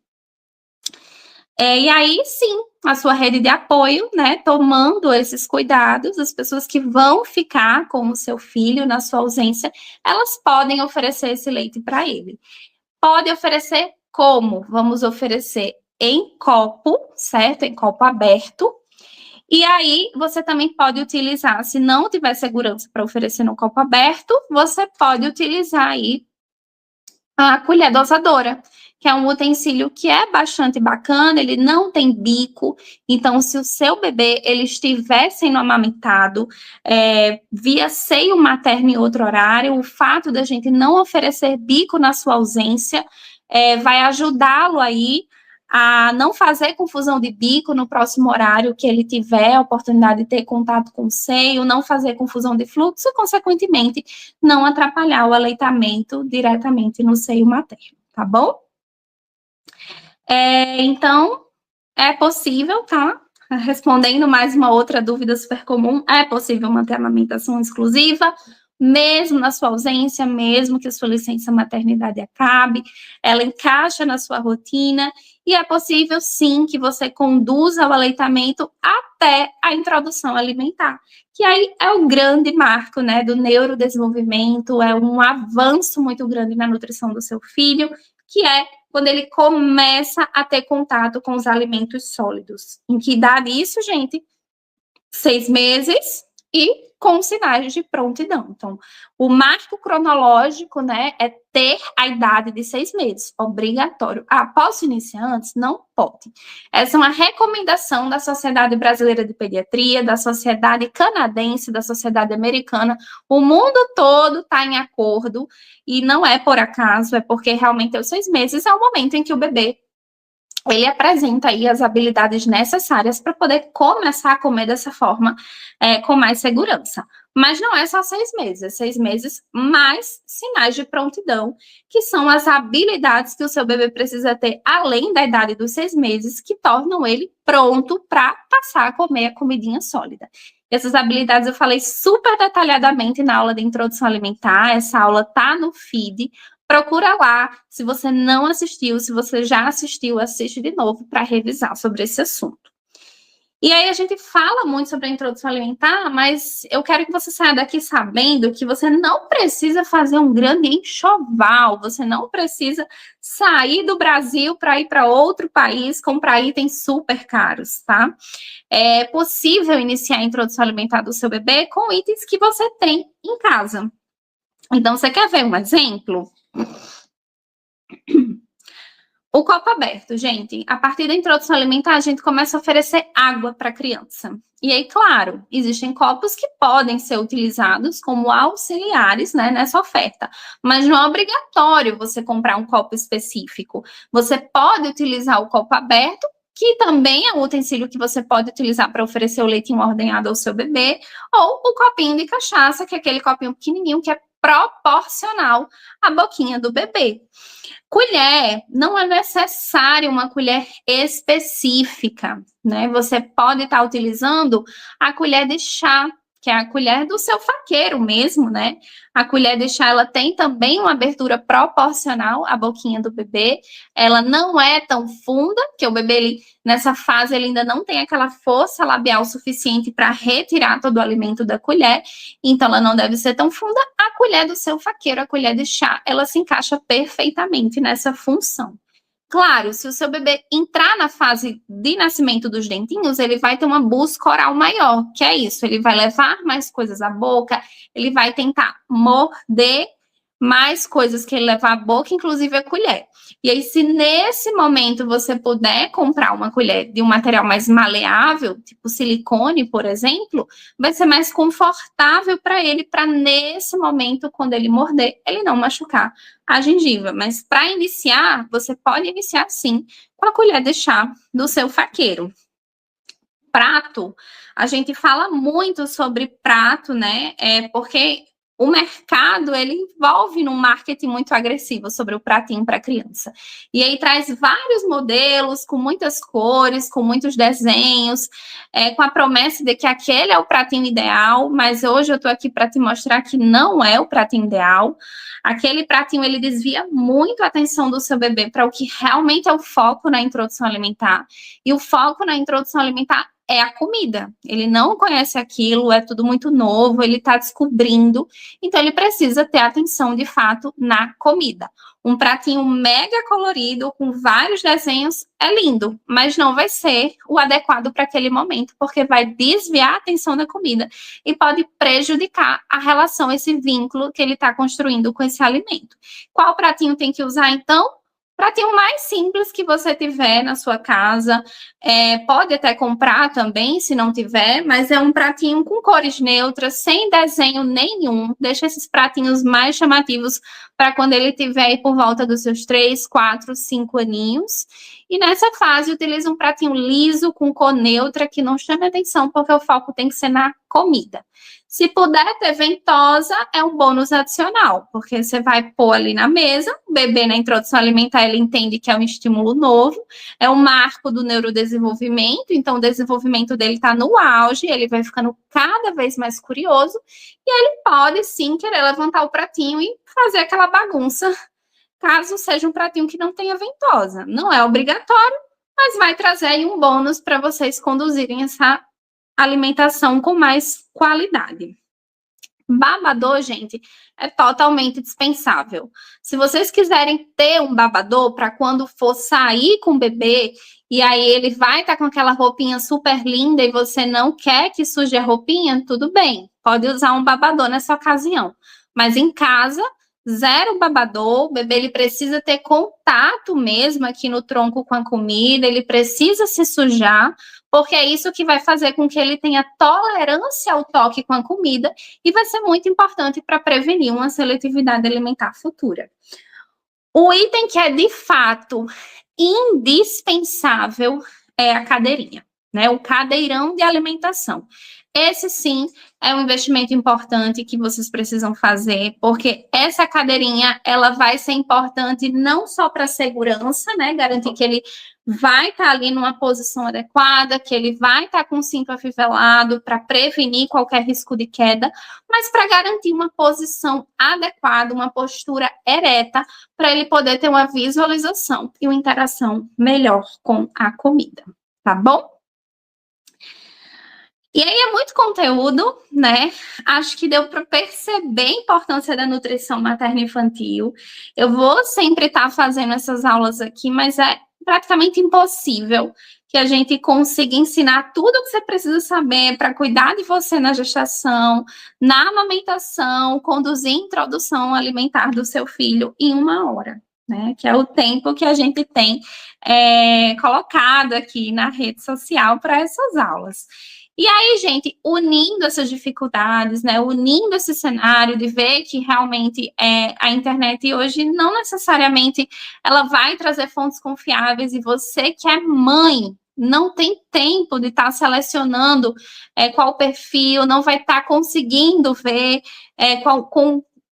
E aí, sim, a sua rede de apoio, né, tomando esses cuidados, as pessoas que vão ficar com o seu filho na sua ausência, elas podem oferecer esse leite para ele. Pode oferecer como? Vamos oferecer em copo, certo? Em copo aberto. E aí, você também pode utilizar, se não tiver segurança para oferecer no copo aberto, você pode utilizar aí a colher dosadora, que é um utensílio que é bastante bacana, ele não tem bico, então se o seu bebê ele estiver sendo amamentado via seio materno em outro horário, o fato da gente não oferecer bico na sua ausência vai ajudá-lo aí a não fazer confusão de bico no próximo horário que ele tiver a oportunidade de ter contato com o seio, não fazer confusão de fluxo e, consequentemente, não atrapalhar o aleitamento diretamente no seio materno, tá bom? Então, é possível, tá? Respondendo mais uma outra dúvida super comum, é possível manter a amamentação exclusiva, mesmo na sua ausência, mesmo que a sua licença maternidade acabe, ela encaixa na sua rotina, e é possível, sim, que você conduza o aleitamento até a introdução alimentar, que aí é o grande marco, né, do neurodesenvolvimento, é um avanço muito grande na nutrição do seu filho, que é quando ele começa a ter contato com os alimentos sólidos. Em que idade isso, gente? 6 meses e com sinais de prontidão. Então, o marco cronológico, né, é ter a idade de 6 meses, obrigatório. Ah, posso iniciar antes? Não pode. Essa é uma recomendação da Sociedade Brasileira de Pediatria, da Sociedade Canadense, da Sociedade Americana. O mundo todo está em acordo, e não é por acaso, é porque realmente os 6 meses é o momento em que o bebê ele apresenta aí as habilidades necessárias para poder começar a comer dessa forma, com mais segurança. Mas não é só 6 meses, é 6 meses mais sinais de prontidão, que são as habilidades que o seu bebê precisa ter, além da idade dos 6 meses, que tornam ele pronto para passar a comer a comidinha sólida. Essas habilidades eu falei super detalhadamente na aula de introdução alimentar, essa aula tá no feed. Procura lá, se você não assistiu, se você já assistiu, assiste de novo para revisar sobre esse assunto. E aí a gente fala muito sobre a introdução alimentar, mas eu quero que você saia daqui sabendo que você não precisa fazer um grande enxoval, você não precisa sair do Brasil para ir para outro país, comprar itens super caros, tá? É possível iniciar a introdução alimentar do seu bebê com itens que você tem em casa. Então, você quer ver um exemplo? O copo aberto, gente. A partir da introdução alimentar, a gente começa a oferecer água para a criança. E aí, claro, existem copos que podem ser utilizados como auxiliares, né, nessa oferta. Mas não é obrigatório você comprar um copo específico. Você pode utilizar o copo aberto, que também é um utensílio que você pode utilizar para oferecer o leitinho ordenhado ao seu bebê, ou o copinho de cachaça, que é aquele copinho pequenininho que é proporcional à boquinha do bebê. Colher, não é necessário uma colher específica, né? Você pode estar utilizando a colher de chá, que é a colher do seu faqueiro mesmo, né? A colher de chá, ela tem também uma abertura proporcional à boquinha do bebê. Ela não é tão funda, que o bebê, ele, nessa fase, ele ainda não tem aquela força labial suficiente para retirar todo o alimento da colher. Então, ela não deve ser tão funda. A colher do seu faqueiro, a colher de chá, ela se encaixa perfeitamente nessa função. Claro, se o seu bebê entrar na fase de nascimento dos dentinhos, ele vai ter uma busca oral maior, que é isso, ele vai levar mais coisas à boca, ele vai tentar morder mais coisas que ele levar à boca, inclusive a colher. E aí, se nesse momento você puder comprar uma colher de um material mais maleável, tipo silicone, por exemplo, vai ser mais confortável para ele, para nesse momento, quando ele morder, ele não machucar a gengiva. Mas para iniciar, você pode iniciar sim com a colher de chá do seu faqueiro. Prato, a gente fala muito sobre prato, né? Porque o mercado, ele envolve num marketing muito agressivo sobre o pratinho para criança. E aí traz vários modelos, com muitas cores, com muitos desenhos, com a promessa de que aquele é o pratinho ideal, mas hoje eu estou aqui para te mostrar que não é o pratinho ideal. Aquele pratinho, ele desvia muito a atenção do seu bebê para o que realmente é o foco na introdução alimentar. E o foco na introdução alimentar é a comida. Ele não conhece aquilo, é tudo muito novo, ele está descobrindo, então ele precisa ter atenção, de fato, na comida. Um pratinho mega colorido, com vários desenhos, é lindo, mas não vai ser o adequado para aquele momento, porque vai desviar a atenção da comida e pode prejudicar a relação, esse vínculo que ele está construindo com esse alimento. Qual pratinho tem que usar, então? Pratinho mais simples que você tiver na sua casa, pode até comprar também, se não tiver, mas é um pratinho com cores neutras, sem desenho nenhum. Deixa esses pratinhos mais chamativos para quando ele tiver aí por volta dos seus 3, 4, 5 aninhos. E nessa fase, utilize um pratinho liso, com cor neutra, que não chame atenção, porque o foco tem que ser na comida. Se puder ter ventosa, é um bônus adicional, porque você vai pôr ali na mesa, o bebê na introdução alimentar, ele entende que é um estímulo novo, é um marco do neurodesenvolvimento, então o desenvolvimento dele está no auge, ele vai ficando cada vez mais curioso, e ele pode sim querer levantar o pratinho e fazer aquela bagunça, caso seja um pratinho que não tenha ventosa. Não é obrigatório, mas vai trazer aí um bônus para vocês conduzirem essa alimentação com mais qualidade. Babador, gente, é totalmente dispensável. Se vocês quiserem ter um babador para quando for sair com o bebê, e aí ele vai estar com aquela roupinha super linda e você não quer que suje a roupinha, tudo bem, pode usar um babador nessa ocasião. Mas em casa, zero babador, o bebê ele precisa ter contato mesmo aqui no tronco com a comida, ele precisa se sujar, porque é isso que vai fazer com que ele tenha tolerância ao toque com a comida e vai ser muito importante para prevenir uma seletividade alimentar futura. O item que é, de fato, indispensável é a cadeirinha, né? O cadeirão de alimentação. Esse, sim, é um investimento importante que vocês precisam fazer, porque essa cadeirinha, ela vai ser importante não só para a segurança, né? Garantir que ele vai estar ali numa posição adequada, que ele vai estar com o cinto afivelado para prevenir qualquer risco de queda, mas para garantir uma posição adequada, uma postura ereta, para ele poder ter uma visualização e uma interação melhor com a comida, tá bom? E aí é muito conteúdo, né? Acho que deu para perceber a importância da nutrição materno-infantil. Eu vou sempre estar fazendo essas aulas aqui, mas é praticamente impossível que a gente consiga ensinar tudo o que você precisa saber para cuidar de você na gestação, na amamentação, conduzir a introdução alimentar do seu filho em 1 hora, né? Que é o tempo que a gente tem colocado aqui na rede social para essas aulas. E aí, gente, unindo essas dificuldades, né, unindo esse cenário de ver que realmente a internet hoje não necessariamente ela vai trazer fontes confiáveis e você que é mãe não tem tempo de estar selecionando qual perfil, não vai estar conseguindo ver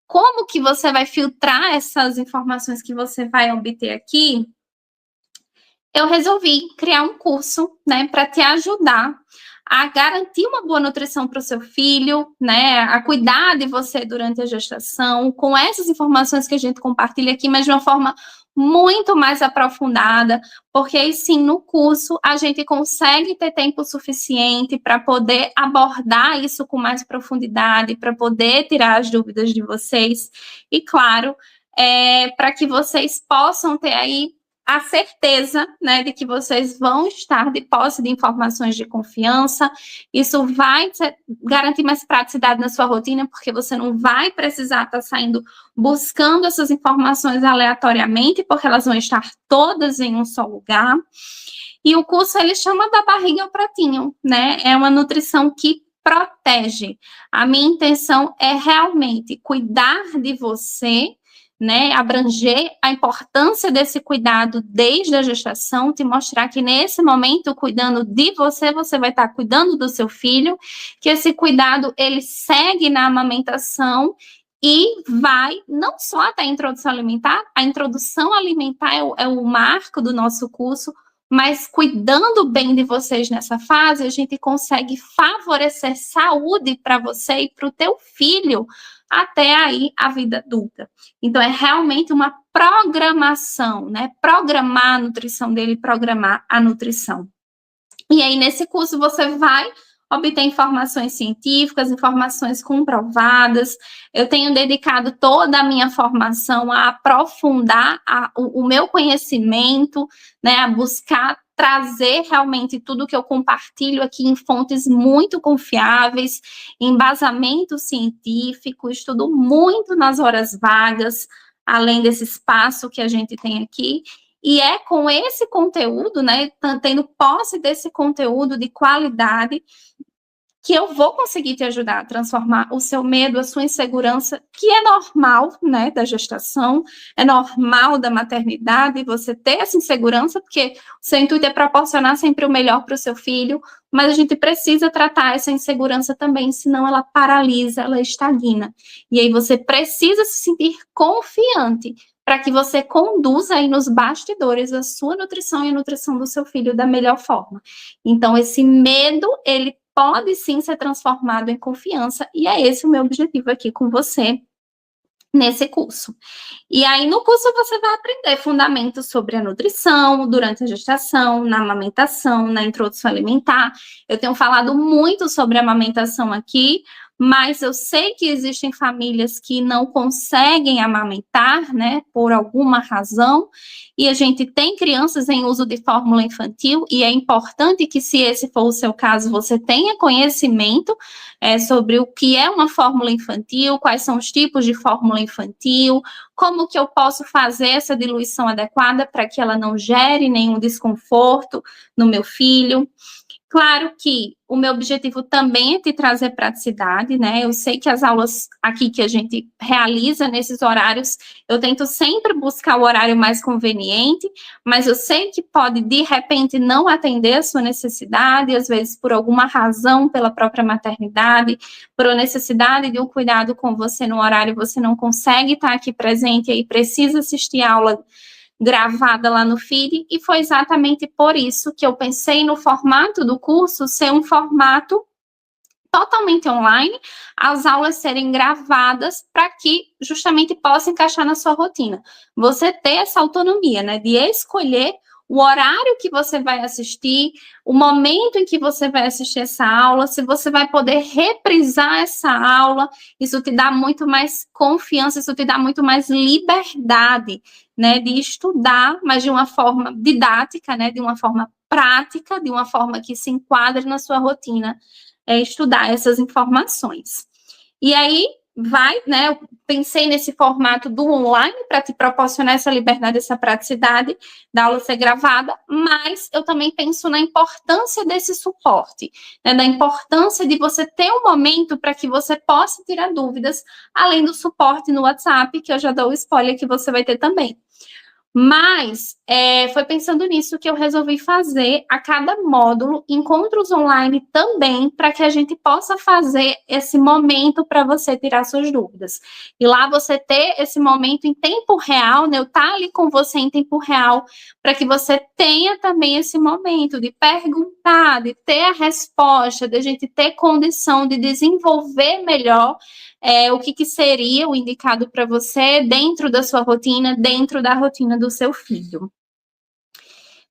como que você vai filtrar essas informações que você vai obter aqui, eu resolvi criar um curso, né, para te ajudar a garantir uma boa nutrição para o seu filho, né, a cuidar de você durante a gestação, com essas informações que a gente compartilha aqui, mas de uma forma muito mais aprofundada, porque aí sim, no curso, a gente consegue ter tempo suficiente para poder abordar isso com mais profundidade, para poder tirar as dúvidas de vocês, e claro, para que vocês possam ter aí a certeza, né, de que vocês vão estar de posse de informações de confiança. Isso vai garantir mais praticidade na sua rotina, porque você não vai precisar estar saindo buscando essas informações aleatoriamente, porque elas vão estar todas em um só lugar. E o curso, ele chama Da Barriga ao Pratinho, né? É uma nutrição que protege. A minha intenção é realmente cuidar de você, né, abranger a importância desse cuidado desde a gestação, te mostrar que nesse momento, cuidando de você, você vai estar cuidando do seu filho, que esse cuidado, ele segue na amamentação e vai não só até a introdução alimentar é o marco do nosso curso, mas cuidando bem de vocês nessa fase, a gente consegue favorecer saúde para você e para o teu filho, até aí a vida adulta. Então, é realmente uma programação, né? Programar a nutrição dele, programar a nutrição. E aí, nesse curso, você vai obter informações científicas, informações comprovadas. Eu tenho dedicado toda a minha formação a aprofundar o meu conhecimento, né? A buscar trazer realmente tudo que eu compartilho aqui em fontes muito confiáveis, embasamento científico, estudo muito nas horas vagas, além desse espaço que a gente tem aqui. E é com esse conteúdo, né, tendo posse desse conteúdo de qualidade, que eu vou conseguir te ajudar a transformar o seu medo, a sua insegurança, que é normal, né, da gestação, é normal da maternidade, você ter essa insegurança, porque o seu intuito é proporcionar sempre o melhor para o seu filho, mas a gente precisa tratar essa insegurança também, senão ela paralisa, ela estagna. E aí você precisa se sentir confiante para que você conduza aí nos bastidores a sua nutrição e a nutrição do seu filho da melhor forma. Então, esse medo, ele pode sim ser transformado em confiança, e é esse o meu objetivo aqui com você nesse curso. E aí, no curso, você vai aprender fundamentos sobre a nutrição, durante a gestação, na amamentação, na introdução alimentar. Eu tenho falado muito sobre a amamentação aqui, mas eu sei que existem famílias que não conseguem amamentar, né, por alguma razão, e a gente tem crianças em uso de fórmula infantil, e é importante que, se esse for o seu caso, você tenha conhecimento sobre o que é uma fórmula infantil, quais são os tipos de fórmula infantil, como que eu posso fazer essa diluição adequada para que ela não gere nenhum desconforto no meu filho. Claro que o meu objetivo também é te trazer praticidade, né? Eu sei que as aulas aqui que a gente realiza nesses horários, eu tento sempre buscar o horário mais conveniente, mas eu sei que pode, de repente, não atender a sua necessidade, às vezes por alguma razão, pela própria maternidade, por a necessidade de um cuidado com você no horário, você não consegue estar aqui presente e aí precisa assistir a aula gravada lá no feed, e foi exatamente por isso que eu pensei no formato do curso ser um formato totalmente online, as aulas serem gravadas para que justamente possa encaixar na sua rotina. Você ter essa autonomia, né, de escolher o horário que você vai assistir, o momento em que você vai assistir essa aula, se você vai poder reprisar essa aula, isso te dá muito mais confiança, isso te dá muito mais liberdade, né, de estudar, mas de uma forma didática, né, de uma forma prática, de uma forma que se enquadre na sua rotina, estudar essas informações. E aí, né, eu pensei nesse formato do online para te proporcionar essa liberdade, essa praticidade da aula ser gravada, mas eu também penso na importância desse suporte, né, da importância de você ter um momento para que você possa tirar dúvidas, além do suporte no WhatsApp, que eu já dou o spoiler que você vai ter também. Mas foi pensando nisso que eu resolvi fazer a cada módulo encontros online também, para que a gente possa fazer esse momento para você tirar suas dúvidas. E lá você ter esse momento em tempo real, né? Eu estar ali com você em tempo real, para que você tenha também esse momento de perguntar, de ter a resposta, de a gente ter condição de desenvolver melhor o que seria o indicado para você dentro da sua rotina, dentro da rotina do seu filho.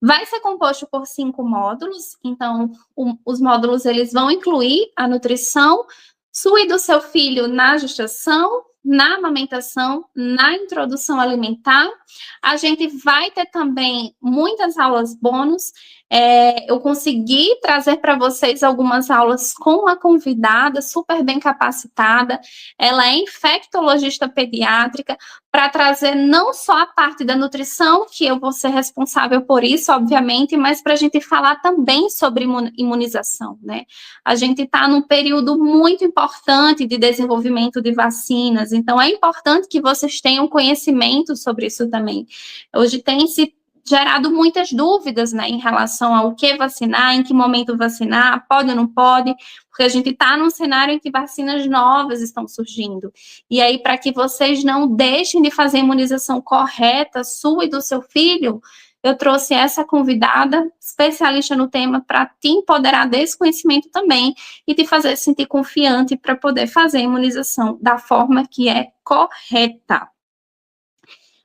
Vai ser composto por 5 módulos, então os módulos eles vão incluir a nutrição sua e do seu filho na gestação, na amamentação, na introdução alimentar. A gente vai ter também muitas aulas bônus. Eu consegui trazer para vocês algumas aulas com a convidada, super bem capacitada. Ela é infectologista pediátrica, para trazer não só a parte da nutrição, que eu vou ser responsável por isso, obviamente, mas para a gente falar também sobre imunização, né? A gente está num período muito importante de desenvolvimento de vacinas, então é importante que vocês tenham conhecimento sobre isso também. Hoje tem se gerado muitas dúvidas, né, em relação ao que vacinar, em que momento vacinar, pode ou não pode, porque a gente está num cenário em que vacinas novas estão surgindo. E aí, para que vocês não deixem de fazer a imunização correta, sua e do seu filho, eu trouxe essa convidada, especialista no tema, para te empoderar desse conhecimento também e te fazer sentir confiante para poder fazer a imunização da forma que é correta.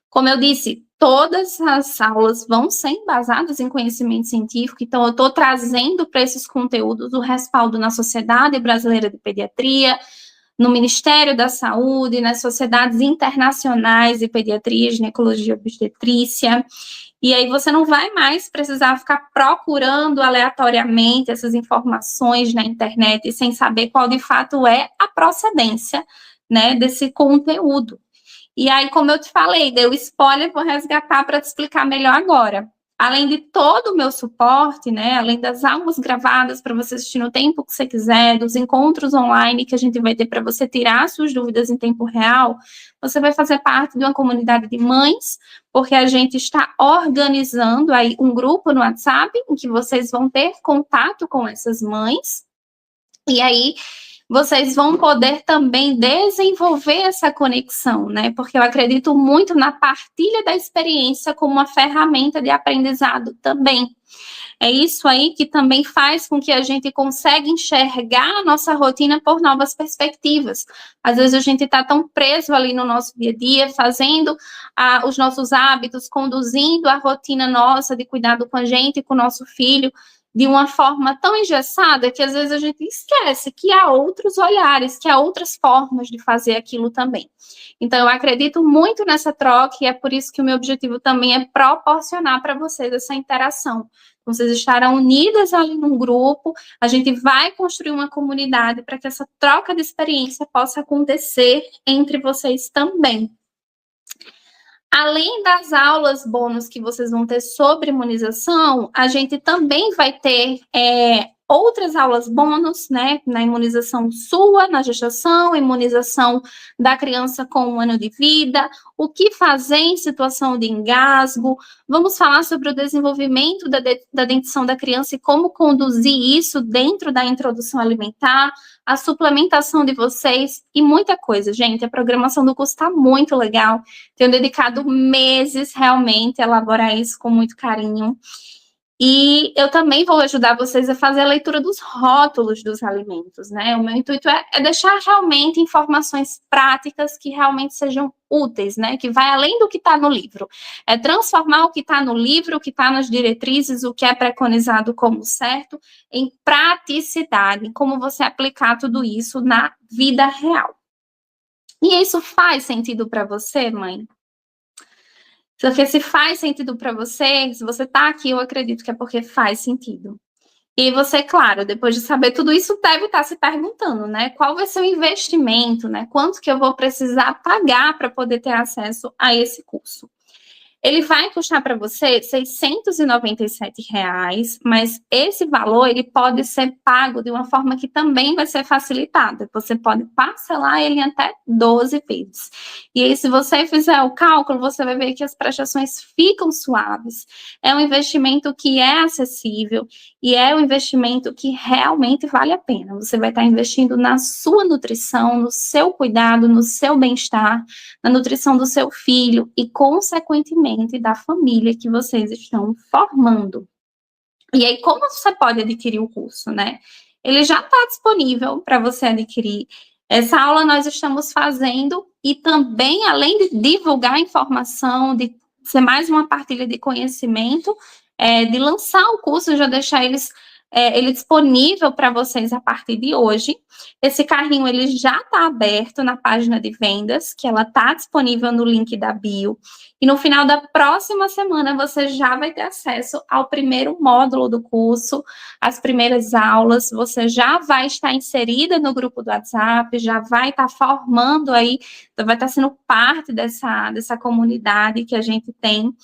Como eu disse, todas as aulas vão ser embasadas em conhecimento científico, então eu estou trazendo para esses conteúdos o respaldo na Sociedade Brasileira de Pediatria, no Ministério da Saúde, nas sociedades internacionais de pediatria, ginecologia e obstetrícia, e aí você não vai mais precisar ficar procurando aleatoriamente essas informações na internet sem saber qual de fato é a procedência, né, desse conteúdo. E aí, como eu te falei, dei o spoiler, vou resgatar para te explicar melhor agora. Além de todo o meu suporte, né, além das aulas gravadas para você assistir no tempo que você quiser, dos encontros online que a gente vai ter para você tirar suas dúvidas em tempo real, você vai fazer parte de uma comunidade de mães, porque a gente está organizando aí um grupo no WhatsApp em que vocês vão ter contato com essas mães. E aí vocês vão poder também desenvolver essa conexão, né? Porque eu acredito muito na partilha da experiência como uma ferramenta de aprendizado também. É isso aí que também faz com que a gente consiga enxergar a nossa rotina por novas perspectivas. Às vezes a gente está tão preso ali no nosso dia a dia, fazendo os nossos hábitos, conduzindo a rotina nossa de cuidado com a gente e com o nosso filho, de uma forma tão engessada que às vezes a gente esquece que há outros olhares, que há outras formas de fazer aquilo também. Então, eu acredito muito nessa troca e é por isso que o meu objetivo também é proporcionar para vocês essa interação. Vocês estarão unidas ali num grupo, a gente vai construir uma comunidade para que essa troca de experiência possa acontecer entre vocês também. Além das aulas bônus que vocês vão ter sobre imunização, a gente também vai ter outras aulas bônus, né, na imunização sua, na gestação, imunização da criança com 1 ano de vida, o que fazer em situação de engasgo, vamos falar sobre o desenvolvimento da dentição da criança e como conduzir isso dentro da introdução alimentar, a suplementação de vocês e muita coisa, gente, a programação do curso está muito legal, tenho dedicado meses realmente a elaborar isso com muito carinho. E eu também vou ajudar vocês a fazer a leitura dos rótulos dos alimentos, né? O meu intuito é deixar realmente informações práticas que realmente sejam úteis, né? Que vai além do que está no livro. É transformar o que está no livro, o que está nas diretrizes, o que é preconizado como certo, em praticidade, como você aplicar tudo isso na vida real. E isso faz sentido para você, mãe? Porque se faz sentido para você, se você está aqui, eu acredito que é porque faz sentido. E você, claro, depois de saber tudo isso, deve estar se perguntando, né? Qual vai ser o investimento, né? Quanto que eu vou precisar pagar para poder ter acesso a esse curso? Ele vai custar para você R$ 697, mas esse valor ele pode ser pago de uma forma que também vai ser facilitada. Você pode parcelar ele em até 12 vezes. E aí, se você fizer o cálculo, você vai ver que as prestações ficam suaves. É um investimento que é acessível e é um investimento que realmente vale a pena. Você vai estar investindo na sua nutrição, no seu cuidado, no seu bem-estar, na nutrição do seu filho e, consequentemente, da família que vocês estão formando. E aí, como você pode adquirir o curso, né? Ele já está disponível para você adquirir. Essa aula nós estamos fazendo e também, além de divulgar a informação, de ser mais uma partilha de conhecimento, de lançar o curso, já deixar ele disponível para vocês a partir de hoje. Esse carrinho ele já está aberto na página de vendas, que ela está disponível no link da bio. E no final da próxima semana você já vai ter acesso ao primeiro módulo do curso, as primeiras aulas, você já vai estar inserida no grupo do WhatsApp, já vai estar formando aí, vai estar sendo parte dessa comunidade que a gente tem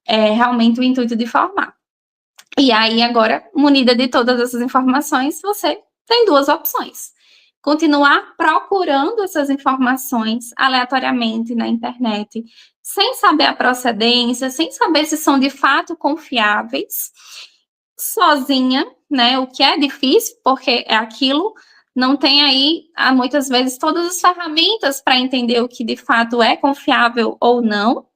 realmente o intuito de formar. E aí, agora, munida de todas essas informações, você tem duas opções. Continuar procurando essas informações aleatoriamente na internet, sem saber a procedência, sem saber se são de fato confiáveis, sozinha, né? O que é difícil, porque é aquilo, não tem aí, muitas vezes, todas as ferramentas para entender o que de fato é confiável ou não.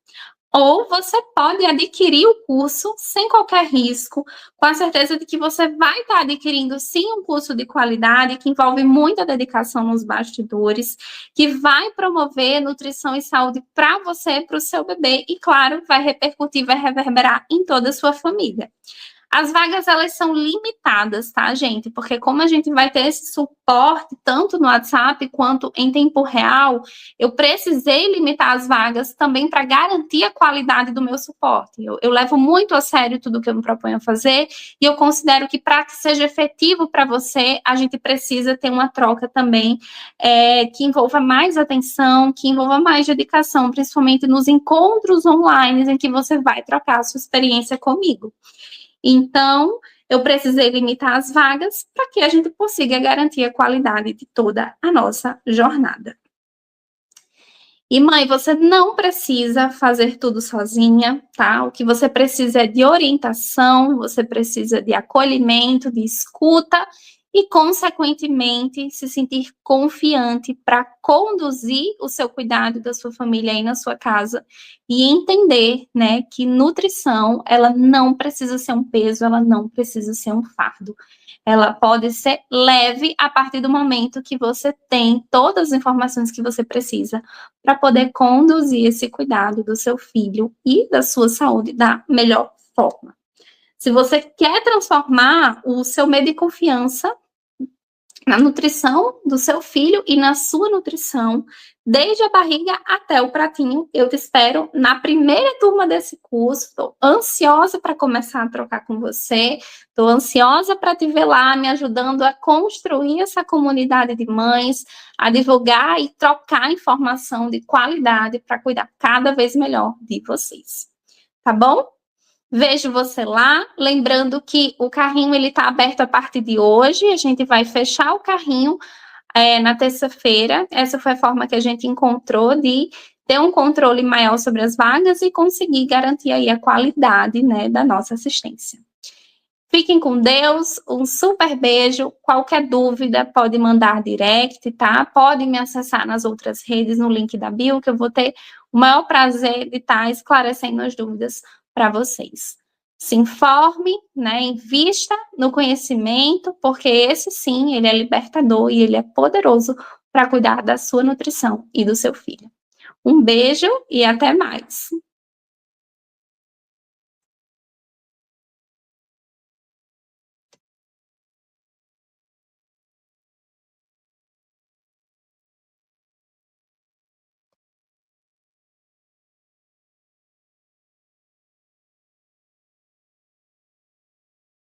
Ou você pode adquirir o curso sem qualquer risco, com a certeza de que você vai estar adquirindo, sim, um curso de qualidade, que envolve muita dedicação nos bastidores, que vai promover nutrição e saúde para você, para o seu bebê, e, claro, vai repercutir, vai reverberar em toda a sua família. As vagas, elas são limitadas, tá, gente? Porque como a gente vai ter esse suporte tanto no WhatsApp quanto em tempo real, eu precisei limitar as vagas também para garantir a qualidade do meu suporte. Eu levo muito a sério tudo que eu me proponho a fazer e eu considero que para que seja efetivo para você, a gente precisa ter uma troca também que envolva mais atenção, que envolva mais dedicação, principalmente nos encontros online em que você vai trocar a sua experiência comigo. Então, eu precisei limitar as vagas para que a gente consiga garantir a qualidade de toda a nossa jornada. E, mãe, você não precisa fazer tudo sozinha, tá? O que você precisa é de orientação, você precisa de acolhimento, de escuta e, consequentemente, se sentir confiante para conduzir o seu cuidado da sua família aí na sua casa e entender, né, que nutrição, ela não precisa ser um peso, ela não precisa ser um fardo. Ela pode ser leve a partir do momento que você tem todas as informações que você precisa para poder conduzir esse cuidado do seu filho e da sua saúde da melhor forma. Se você quer transformar o seu meio de confiança na nutrição do seu filho e na sua nutrição, desde a barriga até o pratinho, eu te espero na primeira turma desse curso. Estou ansiosa para começar a trocar com você, estou ansiosa para te ver lá, me ajudando a construir essa comunidade de mães, a divulgar e trocar informação de qualidade para cuidar cada vez melhor de vocês. Tá bom? Vejo você lá, lembrando que o carrinho ele está aberto a partir de hoje, a gente vai fechar o carrinho na terça-feira. Essa foi a forma que a gente encontrou de ter um controle maior sobre as vagas e conseguir garantir aí a qualidade, né, da nossa assistência. Fiquem com Deus, um super beijo. Qualquer dúvida pode mandar direct, tá? Pode me acessar nas outras redes, no link da bio, que eu vou ter o maior prazer de estar esclarecendo as dúvidas para vocês. Se informe, né? Invista no conhecimento, porque esse sim, ele é libertador e ele é poderoso para cuidar da sua nutrição e do seu filho. Um beijo e até mais.